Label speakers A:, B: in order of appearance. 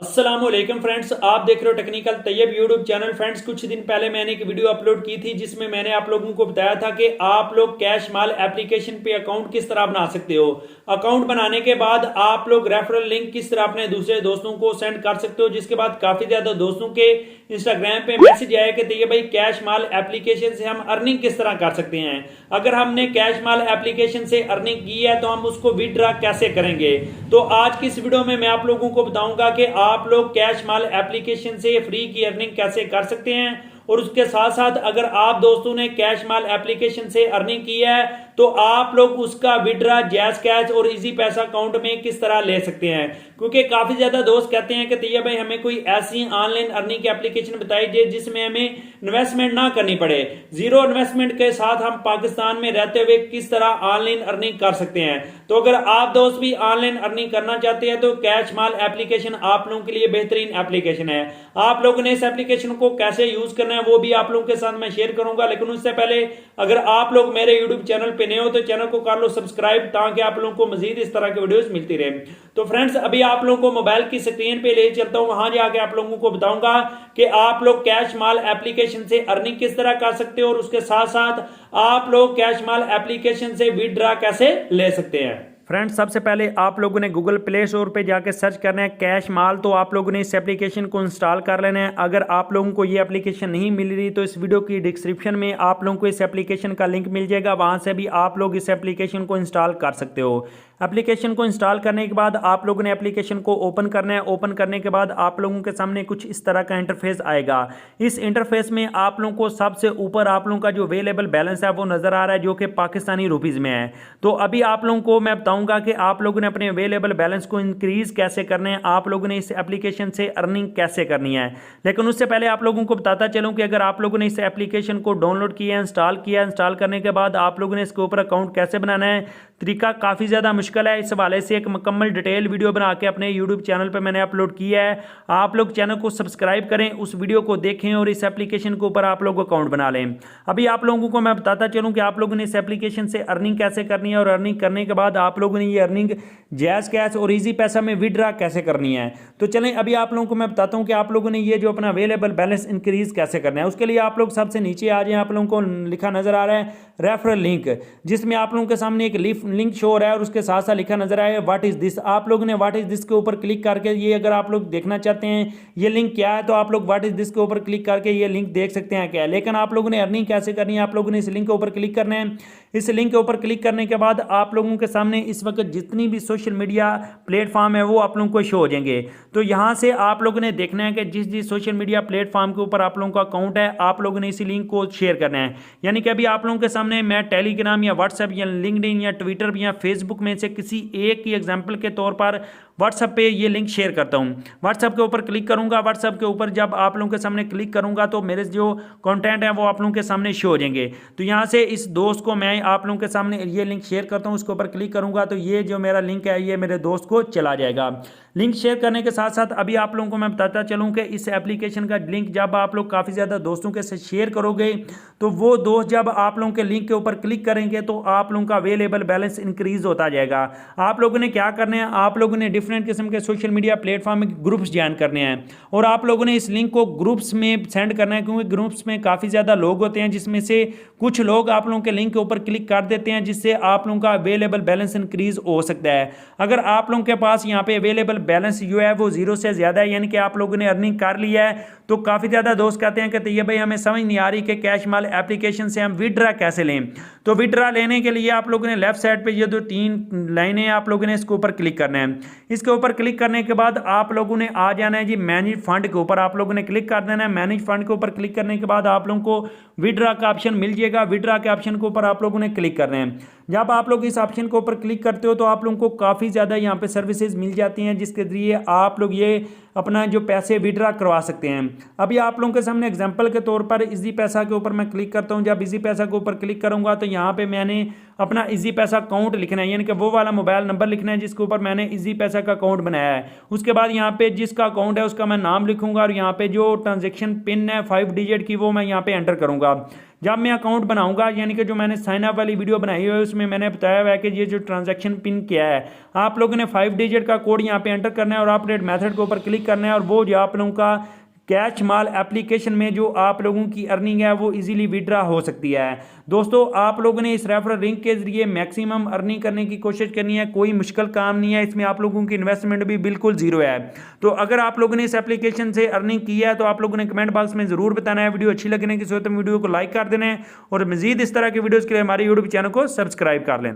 A: अस्सलामुअलैकुम फ्रेंड्स, आप देख रहे हो technical Tayyab YouTube channel. Friends, कुछ दिन पहले मैंने एक वीडियो अपलोड की थी जिसमें मैंने आप लोगों को बताया था कि आप लोग कैश माल एप्लीकेशन पे अकाउंट किस तरह बना सकते हो। अकाउंट बनाने के बाद आप लोग रेफरल लिंक किस तरह अपने दूसरे दोस्तों को सेंड कर सकते हो, जिसके बाद काफी ज्यादा दोस्तों के इंस्टाग्राम पे मैसेज आया कि तैयब भाई कैश माल एप्लीकेशन से हम अर्निंग किस तरह कर सकते हैं। अगर हमने कैश माल एप्लीकेशन से अर्निंग की है तो हम उसको विड्रॉ कैसे करेंगे। तो आज की इस वीडियो में मैं आप लोगों को बताऊंगा कि आप लोग कैश माल एप्लीकेशन से फ्री की अर्निंग कैसे कर सकते हैं, और उसके साथ साथ अगर आप दोस्तों ने कैश माल एप्लीकेशन से अर्निंग की है तो आप लोग उसका विड्रॉ जैज कैश और इजी पैसा अकाउंट में किस तरह ले सकते हैं। क्योंकि काफी ज्यादा दोस्त कहते हैं कि तैयब भाई हमें कोई ऐसी ऑनलाइन अर्निंग की एप्लीकेशन बताइए जिसमें हमें इन्वेस्टमेंट ना करनी पड़े, जीरो इन्वेस्टमेंट के साथ हम पाकिस्तान में रहते हुए किस तरह ऑनलाइन अर्निंग कर सकते हैं। तो अगर आप दोस्त भी ऑनलाइन अर्निंग करना चाहते हैं तो कैश माल एप्लीकेशन आप लोगों के लिए बेहतरीन एप्लीकेशन है। आप लोगों ने इस एप्लीकेशन को कैसे यूज करना है वो भी आप लोगों के साथ मैं शेयर करूंगा, लेकिन उससे पहले अगर आप लोग मेरे यूट्यूब चैनल पे नए हो तो चैनल को कर लो सब्सक्राइब, ताकि आप लोगों को मजीद इस तरह के वीडियोस मिलती रहे। तो फ्रेंड्स, अभी आप लोगों को मोबाइल की स्क्रीन पे ले चलता हूं, वहां जाके आप लोगों को बताऊंगा कि आप लोग कैश माल एप्लीकेशन से अर्निंग किस तरह कर सकते हो, और उसके साथ साथ आप लोग कैश माल एप्लीकेशन से विड्रॉ कैसे ले सकते हैं। फ्रेंड्स, सबसे पहले आप लोगों ने गूगल प्ले स्टोर पे जाके सर्च करना है कैश माल। तो आप लोगों ने इस एप्लीकेशन को इंस्टॉल कर लेना है। अगर आप लोगों को ये एप्लीकेशन नहीं मिल रही तो इस वीडियो की डिस्क्रिप्शन में आप लोगों को इस एप्लीकेशन का लिंक मिल जाएगा, वहां से भी आप लोग इस एप्लीकेशन को इंस्टॉल कर सकते हो। एप्लीकेशन को इंस्टॉल करने के बाद आप लोगों ने एप्लीकेशन को ओपन करना है। ओपन करने के बाद आप लोगों के सामने कुछ इस तरह का इंटरफेस आएगा। इस इंटरफेस में आप लोगों को सबसे ऊपर आप लोगों का जो अवेलेबल बैलेंस है वो नजर आ रहा है, जो कि पाकिस्तानी रुपीज में है। तो अभी आप लोगों को मैं बताऊंगा कि आप लोगों ने अपने अवेलेबल बैलेंस को इंक्रीज कैसे करना है, आप लोगों ने इस एप्लीकेशन से अर्निंग कैसे करनी है। लेकिन उससे पहले आप लोगों को बताता चलूं कि अगर आप लोगों ने इस एप्लीकेशन को डाउनलोड किया, इंस्टॉल करने के बाद आप लोगों ने इसके ऊपर अकाउंट कैसे बनाना है, तरीका काफ़ी ज़्यादा मुश्किल है। इस हवाले से एक मुकम्मल डिटेल वीडियो बना के अपने यूट्यूब चैनल पर मैंने अपलोड किया है। आप लोग चैनल को सब्सक्राइब करें, उस वीडियो को देखें और इस एप्लीकेशन के ऊपर आप लोग अकाउंट बना लें। अभी आप लोगों को मैं बताता चलूं कि आप लोगों ने इस एप्लीकेशन से अर्निंग कैसे करनी है, और अर्निंग करने के बाद आप लोगों ने ये अर्निंग जैज कैश और इजी पैसा में विड्रॉ कैसे करनी है। तो चलें, अभी आप लोगों को मैं बताता हूं कि आप लोगों ने ये जो अपना अवेलेबल बैलेंस इंक्रीज कैसे करना है। उसके लिए आप लोग सबसे नीचे आ जाए, आप लोगों को लिखा नजर आ रहा है रेफरल लिंक, जिसमें आप लोगों के सामने एक लिंक शो हो रहा है और उसके साथ साथ लिखा नजर आया व्हाट इज दिस। आप लोगों ने व्हाट इज दिस के ऊपर क्लिक करके, ये अगर आप लोग देखना चाहते हैं ये लिंक क्या है, तो आप लोग व्हाट इज दिस के ऊपर क्लिक करके ये लिंक देख सकते हैं क्या है। लेकिन आप लोगों ने अर्निंग कैसे करनी है, आप लोगों ने इस लिंक के ऊपर क्लिक करना है। इस लिंक के ऊपर क्लिक करने के बाद आप लोगों के सामने इस वक्त जितनी भी सोशल मीडिया प्लेटफॉर्म है वो आप लोगों को शो हो जाएंगे। तो यहां से आप लोगों ने देखना है कि जिस जिस सोशल मीडिया प्लेटफॉर्म के ऊपर आप लोगों का अकाउंट है, आप लोगों ने इसी लिंक को शेयर करना है। यानी कि अभी आप लोगों के सामने मैं टेलीग्राम या व्हाट्सएप या लिंक्डइन या ट्विटर या फेसबुक में से किसी एक की एग्जाम्पल के तौर पर व्हाट्सएप पे ये लिंक शेयर करता हूं। व्हाट्सएप के ऊपर क्लिक करूंगा, व्हाट्सएप के ऊपर जब आप लोगों के सामने क्लिक करूंगा तो मेरे जो कंटेंट है वो आप लोगों के सामने शो हो जाएंगे। तो यहां से इस दोस्त को मैं आप लोगों के सामने ये लिंक शेयर करता हूं, उसके ऊपर क्लिक करूंगा तो ये जो मेरा लिंक है ये मेरे दोस्त को चला जाएगा। लिंक शेयर करने के साथ साथ अभी आप लोगों को मैं बताता चलूं कि इस एप्लीकेशन का लिंक जब आप लोग काफ़ी ज़्यादा दोस्तों के साथ शेयर करोगे तो वो दोस्त जब आप लोगों के लिंक के ऊपर क्लिक करेंगे तो आप लोगों का अवेलेबल बैलेंस इंक्रीज होता जाएगा। आप लोगों ने क्या करना है, आप लोगों ने डिफरेंट किस्म के सोशल मीडिया प्लेटफॉर्म में ग्रुप्स ज्वाइन करने हैं, और आप लोगों ने इस लिंक को ग्रुप्स में सेंड करना है, क्योंकि ग्रुप्स में काफ़ी ज़्यादा लोग होते हैं, जिसमें से कुछ लोग आप लोगों के लिंक के ऊपर क्लिक कर देते हैं, जिससे आप लोगों का अवेलेबल बैलेंस इंक्रीज हो सकता है। अगर आप लोगों के पास यहाँ पे अवेलेबल बैलेंस जो है वो जीरो से ज़्यादा है, यानी कि आप लोगों ने अर्निंग कर लिया है, तो काफ़ी ज़्यादा दोस्त कहते हैं कि तैयब भाई हमें समझ नहीं आ रही कि कैश माल एप्लीकेशन से हम विड्रॉ कैसे लें। तो विड्रॉ लेने के लिए आप लोगों ने लेफ्ट साइड पे ये जो 3 लाइनें हैं आप लोगों ने इसके ऊपर क्लिक करना है। इसके ऊपर क्लिक करने के बाद आप लोगों ने आ जाना है जी मैनेज फंड के ऊपर, आप लोगों ने क्लिक कर देना है। मैनेज फंड के ऊपर क्लिक करने के बाद आप लोगों को विड्रॉ का ऑप्शन मिल जाएगा। विड्रॉ के ऑप्शन के ऊपर आप लोगों ने क्लिक करना है। जब आप लोग इस ऑप्शन के ऊपर क्लिक करते हो तो आप लोगों को काफ़ी ज़्यादा यहाँ पे सर्विसेज मिल जाती हैं, जिसके जरिए आप लोग ये अपना जो पैसे विड्रॉ करवा सकते हैं। अभी आप लोगों के सामने एग्जांपल के तौर पर इजी पैसा के ऊपर मैं क्लिक करता हूं। जब इजी पैसा के ऊपर क्लिक करूंगा तो यहां पे मैंने अपना इजी पैसा अकाउंट लिखना है, यानी कि वो वाला मोबाइल नंबर लिखना है जिसके ऊपर मैंने इजी पैसा का अकाउंट बनाया है। उसके बाद यहाँ पे जिसका अकाउंट है उसका मैं नाम लिखूंगा, और यहाँ पे जो ट्रांजेक्शन पिन है 5 डिजिट की वो मैं यहाँ पे एंटर करूंगा। जब मैं अकाउंट बनाऊंगा, यानी कि जो मैंने साइन अप वाली वीडियो बनाई हुई है उसमें मैंने बताया हुआ है कि ये जो ट्रांजैक्शन पिन क्या है, आप लोगों ने 5 डिजिट का कोड यहाँ पे एंटर करना है और अपडेट मेथड के ऊपर क्लिक करना है, और वो जो आप लोगों का कैश माल एप्लीकेशन में जो आप लोगों की अर्निंग है वो इजीली विड्रा हो सकती है। दोस्तों, आप लोगों ने इस रेफरल लिंक के जरिए मैक्सिमम अर्निंग करने की कोशिश करनी है, कोई मुश्किल काम नहीं है, इसमें आप लोगों की इन्वेस्टमेंट भी बिल्कुल जीरो है। तो अगर आप लोगों ने इस एप्लीकेशन से अर्निंग की है तो आप लोगों ने कमेंट बॉक्स में जरूर बताना है। वीडियो अच्छी लगने की सोचते वीडियो को लाइक कर देना है, और मजीद इस तरह की वीडियोज़ के लिए हमारे यूट्यूब चैनल को सब्सक्राइब कर लेना है।